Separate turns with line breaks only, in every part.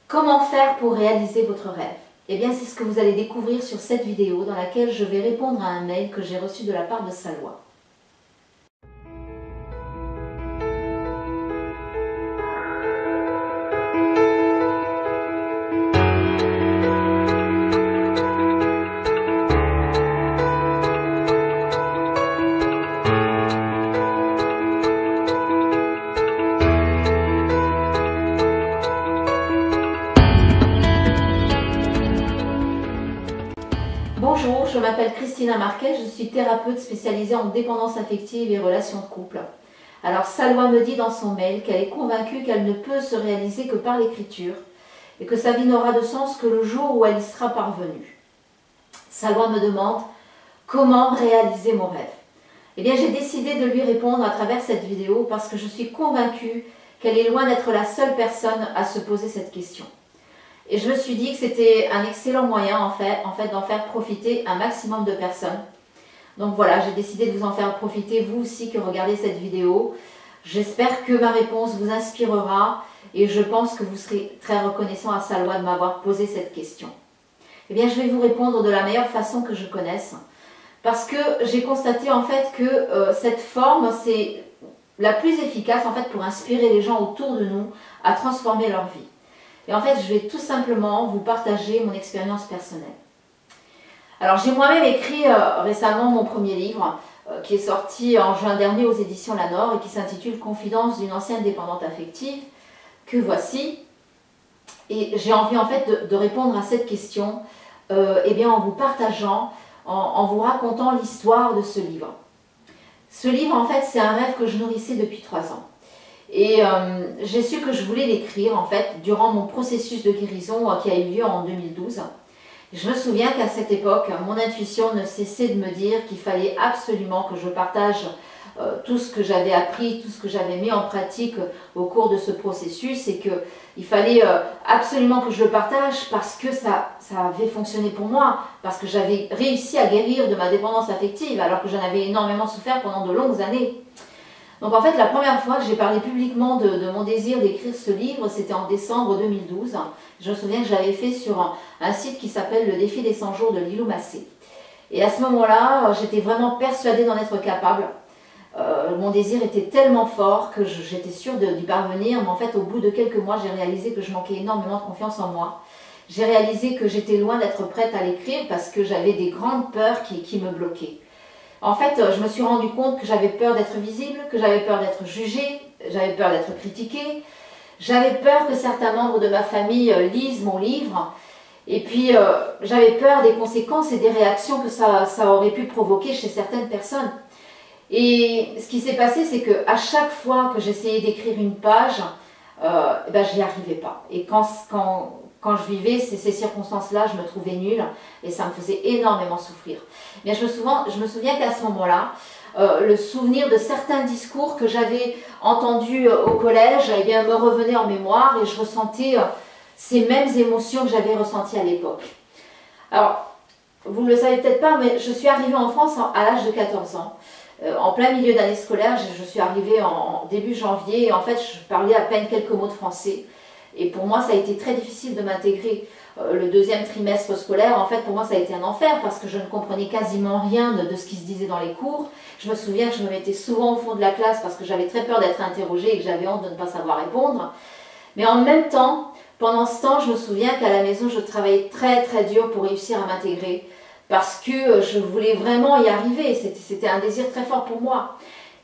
Comment faire pour réaliser votre rêve? Eh bien, c'est ce que vous allez découvrir sur cette vidéo dans laquelle je vais répondre à un mail que j'ai reçu de la part de Salwa. Bonjour, je m'appelle Christina Marquet, je suis thérapeute spécialisée en dépendance affective et relations de couple. Alors Salwa me dit dans son mail qu'elle est convaincue qu'elle ne peut se réaliser que par l'écriture et que sa vie n'aura de sens que le jour où elle y sera parvenue. Salwa me demande comment réaliser mon rêve. Eh bien j'ai décidé de lui répondre à travers cette vidéo parce que je suis convaincue qu'elle est loin d'être la seule personne à se poser cette question. Et je me suis dit que c'était un excellent moyen en fait d'en faire profiter un maximum de personnes. Donc voilà, j'ai décidé de vous en faire profiter, vous aussi qui regardez cette vidéo. J'espère que ma réponse vous inspirera et je pense que vous serez très reconnaissant à Salwa de m'avoir posé cette question. Eh bien, je vais vous répondre de la meilleure façon que je connaisse parce que j'ai constaté en fait que cette forme, c'est la plus efficace en fait pour inspirer les gens autour de nous à transformer leur vie. Et en fait, je vais tout simplement vous partager mon expérience personnelle. Alors, j'ai moi-même écrit récemment mon premier livre qui est sorti en juin dernier aux éditions La Nord et qui s'intitule « Confidence d'une ancienne dépendante affective » que voici. Et j'ai envie en fait de répondre à cette question eh bien, en vous partageant, en vous racontant l'histoire de ce livre. Ce livre, en fait, c'est un rêve que je nourrissais depuis 3 ans. Et j'ai su que je voulais l'écrire en fait durant mon processus de guérison qui a eu lieu en 2012. Je me souviens qu'à cette époque, mon intuition ne cessait de me dire qu'il fallait absolument que je partage tout ce que j'avais appris, tout ce que j'avais mis en pratique au cours de ce processus et qu'il fallait absolument que je le partage parce que ça avait fonctionné pour moi, parce que j'avais réussi à guérir de ma dépendance affective alors que j'en avais énormément souffert pendant de longues années. Donc en fait, la première fois que j'ai parlé publiquement de mon désir d'écrire ce livre, c'était en décembre 2012. Je me souviens que je l'avais fait sur un site qui s'appelle le défi des 100 jours de Lilou Massé. Et à ce moment-là, j'étais vraiment persuadée d'en être capable. Mon désir était tellement fort que j'étais sûre d'y parvenir, mais en fait, au bout de quelques mois, j'ai réalisé que je manquais énormément de confiance en moi. J'ai réalisé que j'étais loin d'être prête à l'écrire parce que j'avais des grandes peurs qui me bloquaient. En fait, je me suis rendu compte que j'avais peur d'être visible, que j'avais peur d'être jugée, j'avais peur d'être critiquée, j'avais peur que certains membres de ma famille lisent mon livre, et puis j'avais peur des conséquences et des réactions que ça aurait pu provoquer chez certaines personnes. Et ce qui s'est passé, c'est qu'à chaque fois que j'essayais d'écrire une page, ben, je n'y arrivais pas. Et quand je vivais ces circonstances-là, je me trouvais nulle et ça me faisait énormément souffrir. Bien, je me souviens qu'à ce moment-là, le souvenir de certains discours que j'avais entendus au collège eh bien, me revenait en mémoire et je ressentais ces mêmes émotions que j'avais ressenties à l'époque. Alors, vous ne le savez peut-être pas, mais je suis arrivée en France à l'âge de 14 ans. En plein milieu d'année scolaire, je suis arrivée en début janvier et en fait, je parlais à peine quelques mots de français. Et pour moi, ça a été très difficile de m'intégrer. Le deuxième trimestre scolaire, en fait, pour moi, ça a été un enfer parce que je ne comprenais quasiment rien de ce qui se disait dans les cours. Je me souviens que je me mettais souvent au fond de la classe parce que j'avais très peur d'être interrogée et que j'avais honte de ne pas savoir répondre. Mais en même temps, pendant ce temps, je me souviens qu'à la maison, je travaillais très très dur pour réussir à m'intégrer parce que je voulais vraiment y arriver. C'était un désir très fort pour moi.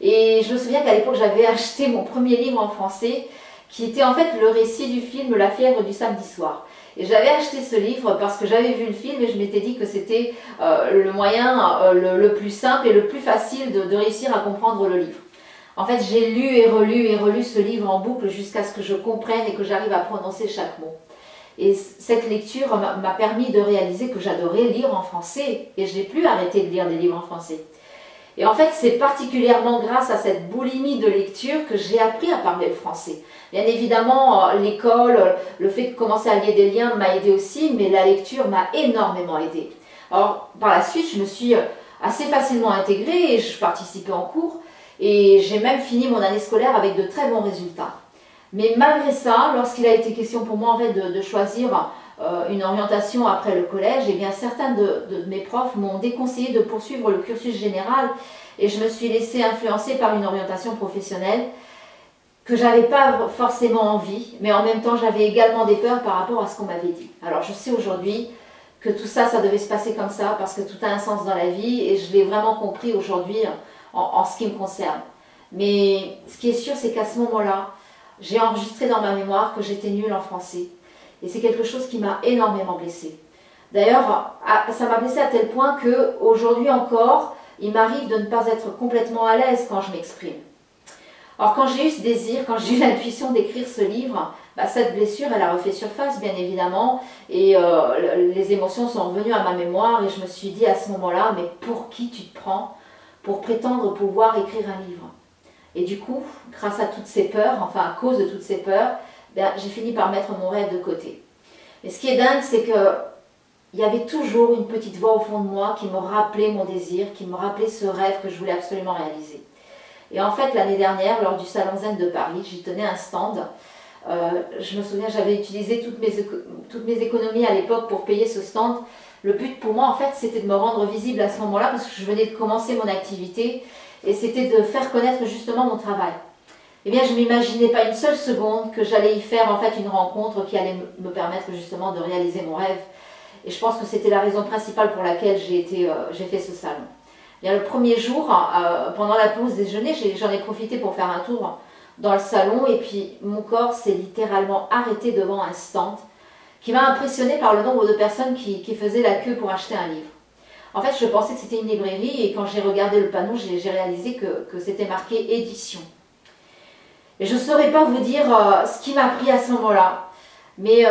Et je me souviens qu'à l'époque, j'avais acheté mon premier livre en français qui était en fait le récit du film La fièvre du samedi soir. Et j'avais acheté ce livre parce que j'avais vu le film et je m'étais dit que c'était le moyen le plus simple et le plus facile de réussir à comprendre le livre. En fait, j'ai lu et relu ce livre en boucle jusqu'à ce que je comprenne et que j'arrive à prononcer chaque mot. Et cette lecture m'a permis de réaliser que j'adorais lire en français et je n'ai plus arrêté de lire des livres en français. Et en fait, c'est particulièrement grâce à cette boulimie de lecture que j'ai appris à parler le français. Bien évidemment, l'école, le fait de commencer à lier des liens m'a aidé aussi, mais la lecture m'a énormément aidé. Alors, par la suite, je me suis assez facilement intégrée et je participais en cours. Et j'ai même fini mon année scolaire avec de très bons résultats. Mais malgré ça, lorsqu'il a été question pour moi en fait de choisir une orientation après le collège, eh bien certains de mes profs m'ont déconseillé de poursuivre le cursus général et je me suis laissée influencer par une orientation professionnelle que j'avais pas forcément envie, mais en même temps j'avais également des peurs par rapport à ce qu'on m'avait dit. Alors je sais aujourd'hui que tout ça, ça devait se passer comme ça parce que tout a un sens dans la vie et je l'ai vraiment compris aujourd'hui en ce qui me concerne. Mais ce qui est sûr, c'est qu'à ce moment-là, j'ai enregistré dans ma mémoire que j'étais nulle en français. Et c'est quelque chose qui m'a énormément blessée. D'ailleurs, ça m'a blessée à tel point qu'aujourd'hui encore, il m'arrive de ne pas être complètement à l'aise quand je m'exprime. Alors quand j'ai eu ce désir, quand j'ai eu l'intuition d'écrire ce livre, cette blessure, elle a refait surface bien évidemment. Et les émotions sont revenues à ma mémoire et je me suis dit à ce moment-là, mais pour qui tu te prends pour prétendre pouvoir écrire un livre? Et du coup, grâce à toutes ces peurs, enfin à cause de toutes ces peurs, j'ai fini par mettre mon rêve de côté. Mais ce qui est dingue, c'est qu'il y avait toujours une petite voix au fond de moi qui me rappelait mon désir, qui me rappelait ce rêve que je voulais absolument réaliser. Et en fait, l'année dernière, lors du Salon Zen de Paris, j'y tenais un stand. Je me souviens, j'avais utilisé toutes mes économies à l'époque pour payer ce stand. Le but pour moi, en fait, c'était de me rendre visible à ce moment-là parce que je venais de commencer mon activité et c'était de faire connaître justement mon travail. Eh bien, je ne m'imaginais pas une seule seconde que j'allais y faire en fait une rencontre qui allait me permettre justement de réaliser mon rêve. Et je pense que c'était la raison principale pour laquelle j'ai fait ce salon. Eh bien, le premier jour, pendant la pause déjeuner, j'en ai profité pour faire un tour dans le salon et puis mon corps s'est littéralement arrêté devant un stand qui m'a impressionnée par le nombre de personnes qui faisaient la queue pour acheter un livre. En fait, je pensais que c'était une librairie et quand j'ai regardé le panneau, j'ai réalisé que c'était marqué édition. Et je ne saurais pas vous dire ce qui m'a pris à ce moment-là, mais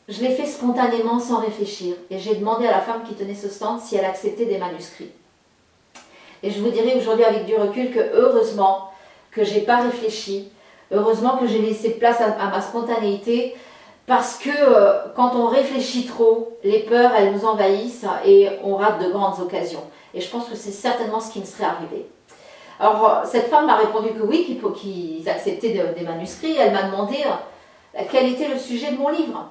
je l'ai fait spontanément sans réfléchir. Et j'ai demandé à la femme qui tenait ce stand si elle acceptait des manuscrits. Et je vous dirai aujourd'hui avec du recul que heureusement que je n'ai pas réfléchi, heureusement que j'ai laissé place à ma spontanéité, parce que quand on réfléchit trop, les peurs, elles nous envahissent et on rate de grandes occasions. Et je pense que c'est certainement ce qui me serait arrivé. Alors, cette femme m'a répondu que oui, qu'ils acceptaient des manuscrits. Elle m'a demandé quel était le sujet de mon livre.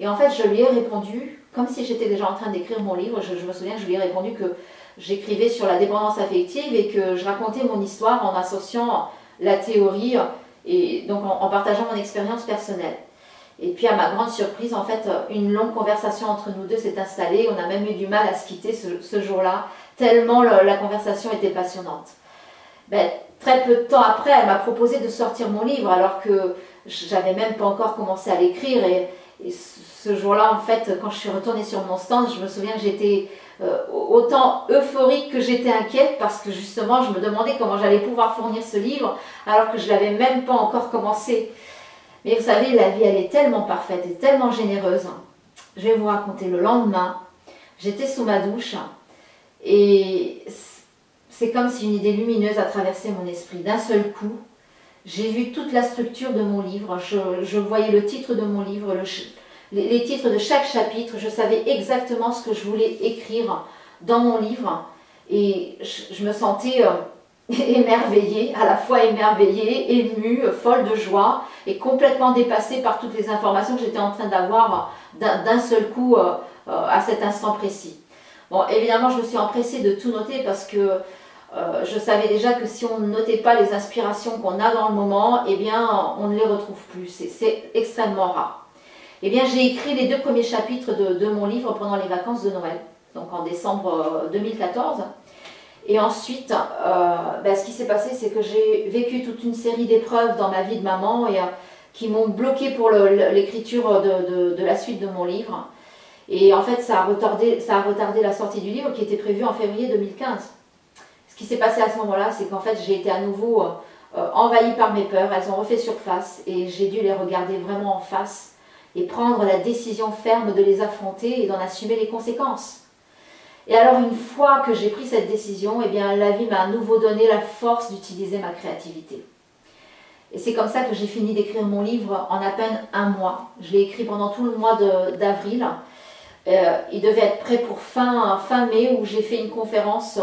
Et en fait, je lui ai répondu, comme si j'étais déjà en train d'écrire mon livre, je me souviens que je lui ai répondu que j'écrivais sur la dépendance affective et que je racontais mon histoire en associant la théorie et donc en partageant mon expérience personnelle. Et puis à ma grande surprise, en fait, une longue conversation entre nous deux s'est installée. On a même eu du mal à se quitter ce jour-là, tellement la conversation était passionnante. Très peu de temps après, elle m'a proposé de sortir mon livre alors que j'avais même pas encore commencé à l'écrire. Et ce jour-là, en fait, quand je suis retournée sur mon stand, je me souviens que j'étais autant euphorique que j'étais inquiète parce que justement, je me demandais comment j'allais pouvoir fournir ce livre alors que je l'avais même pas encore commencé. Mais vous savez, la vie, elle est tellement parfaite et tellement généreuse. Je vais vous raconter, le lendemain, j'étais sous ma douche et c'est comme si une idée lumineuse a traversé mon esprit. D'un seul coup, j'ai vu toute la structure de mon livre. Je voyais le titre de mon livre, les titres de chaque chapitre. Je savais exactement ce que je voulais écrire dans mon livre. Et je me sentais émerveillée, à la fois émerveillée, émue, folle de joie et complètement dépassée par toutes les informations que j'étais en train d'avoir d'un seul coup à cet instant précis. Bon, évidemment, je me suis empressée de tout noter parce que je savais déjà que si on ne notait pas les inspirations qu'on a dans le moment, eh bien, on ne les retrouve plus. C'est extrêmement rare. Eh bien, j'ai écrit les 2 premiers chapitres de mon livre pendant les vacances de Noël, donc en décembre 2014. Et ensuite, ce qui s'est passé, c'est que j'ai vécu toute une série d'épreuves dans ma vie de maman et qui m'ont bloqué pour l'écriture de la suite de mon livre. Et en fait, ça a retardé la sortie du livre qui était prévue en février 2015. Ce qui s'est passé à ce moment-là, c'est qu'en fait, j'ai été à nouveau envahie par mes peurs. Elles ont refait surface et j'ai dû les regarder vraiment en face et prendre la décision ferme de les affronter et d'en assumer les conséquences. Et alors, une fois que j'ai pris cette décision, eh bien, la vie m'a à nouveau donné la force d'utiliser ma créativité. Et c'est comme ça que j'ai fini d'écrire mon livre en à peine un mois. Je l'ai écrit pendant tout le mois d'avril. Il devait être prêt pour fin mai où j'ai fait une conférence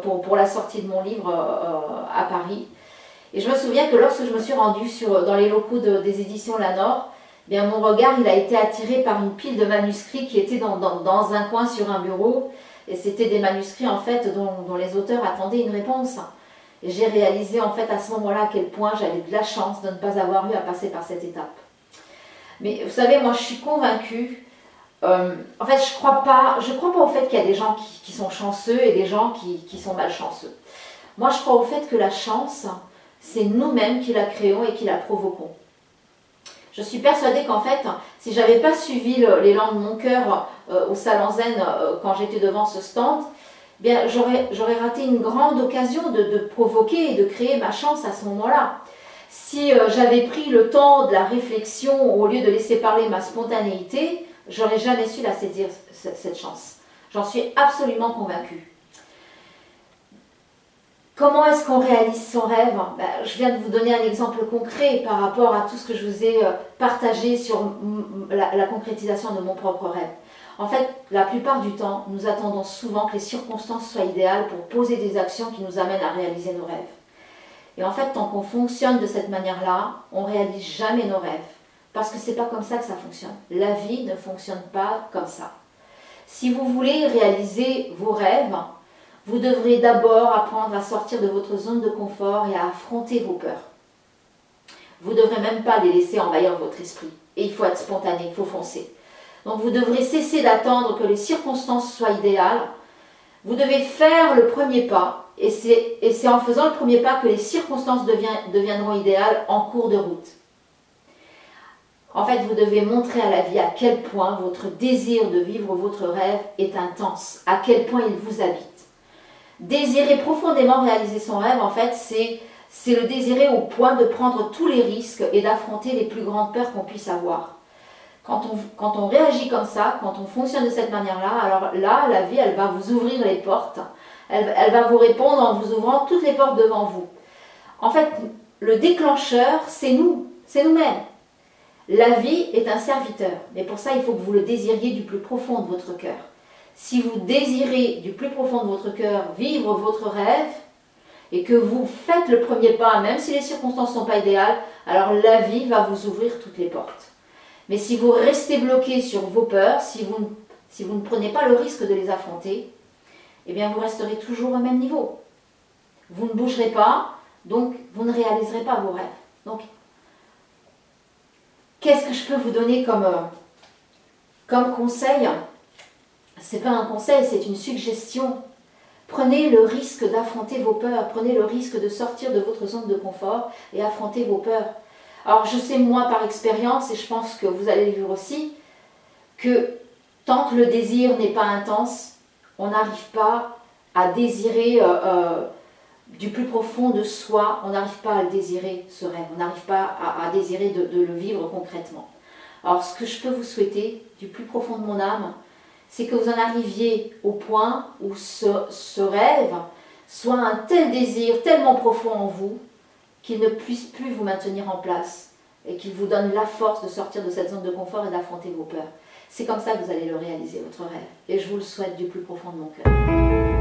pour la sortie de mon livre à Paris. Et je me souviens que lorsque je me suis rendue dans les locaux des éditions Lanor, bien, mon regard il a été attiré par une pile de manuscrits qui étaient dans un coin sur un bureau. Et c'était des manuscrits en fait dont les auteurs attendaient une réponse. Et j'ai réalisé en fait à ce moment-là à quel point j'avais de la chance de ne pas avoir eu à passer par cette étape. Mais vous savez, moi je suis convaincue, en fait je crois pas au fait qu'il y a des gens qui sont chanceux et des gens qui sont malchanceux. Moi je crois au fait que la chance, c'est nous-mêmes qui la créons et qui la provoquons. Je suis persuadée qu'en fait, si je n'avais pas suivi l'élan de mon cœur au Salon Zen quand j'étais devant ce stand, bien j'aurais raté une grande occasion de provoquer et de créer ma chance à ce moment-là. Si j'avais pris le temps de la réflexion au lieu de laisser parler ma spontanéité, j'aurais jamais su la saisir, cette chance. J'en suis absolument convaincue. Comment est-ce qu'on réalise son rêve? Je viens de vous donner un exemple concret par rapport à tout ce que je vous ai partagé sur la concrétisation de mon propre rêve. En fait, la plupart du temps, nous attendons souvent que les circonstances soient idéales pour poser des actions qui nous amènent à réaliser nos rêves. Et en fait, tant qu'on fonctionne de cette manière-là, on ne réalise jamais nos rêves. Parce que ce n'est pas comme ça que ça fonctionne. La vie ne fonctionne pas comme ça. Si vous voulez réaliser vos rêves, vous devrez d'abord apprendre à sortir de votre zone de confort et à affronter vos peurs. Vous ne devrez même pas les laisser envahir votre esprit. Et il faut être spontané, il faut foncer. Donc vous devrez cesser d'attendre que les circonstances soient idéales. Vous devez faire le premier pas. Et c'est en faisant le premier pas que les circonstances deviendront idéales en cours de route. En fait, vous devez montrer à la vie à quel point votre désir de vivre votre rêve est intense, à quel point il vous habite. Désirer profondément réaliser son rêve, en fait, c'est le désirer au point de prendre tous les risques et d'affronter les plus grandes peurs qu'on puisse avoir. Quand on réagit comme ça, quand on fonctionne de cette manière-là, alors là, la vie, elle va vous ouvrir les portes. Elle va vous répondre en vous ouvrant toutes les portes devant vous. En fait, le déclencheur, c'est nous, c'est nous-mêmes. La vie est un serviteur, mais pour ça, il faut que vous le désiriez du plus profond de votre cœur. Si vous désirez du plus profond de votre cœur vivre votre rêve, et que vous faites le premier pas, même si les circonstances ne sont pas idéales, alors la vie va vous ouvrir toutes les portes. Mais si vous restez bloqué sur vos peurs, si vous ne prenez pas le risque de les affronter, eh bien vous resterez toujours au même niveau. Vous ne bougerez pas, donc vous ne réaliserez pas vos rêves. Donc, qu'est-ce que je peux vous donner comme conseil? Ce n'est pas un conseil, c'est une suggestion. Prenez le risque d'affronter vos peurs, prenez le risque de sortir de votre zone de confort et affronter vos peurs. Alors je sais moi par expérience, et je pense que vous allez le vivre aussi, que tant que le désir n'est pas intense, on n'arrive pas à désirer du plus profond de soi, on n'arrive pas à le désirer, ce rêve, on n'arrive pas à désirer de le vivre concrètement. Alors ce que je peux vous souhaiter, du plus profond de mon âme, c'est que vous en arriviez au point où ce rêve soit un tel désir, tellement profond en vous, qu'il ne puisse plus vous maintenir en place et qu'il vous donne la force de sortir de cette zone de confort et d'affronter vos peurs. C'est comme ça que vous allez le réaliser, votre rêve. Et je vous le souhaite du plus profond de mon cœur.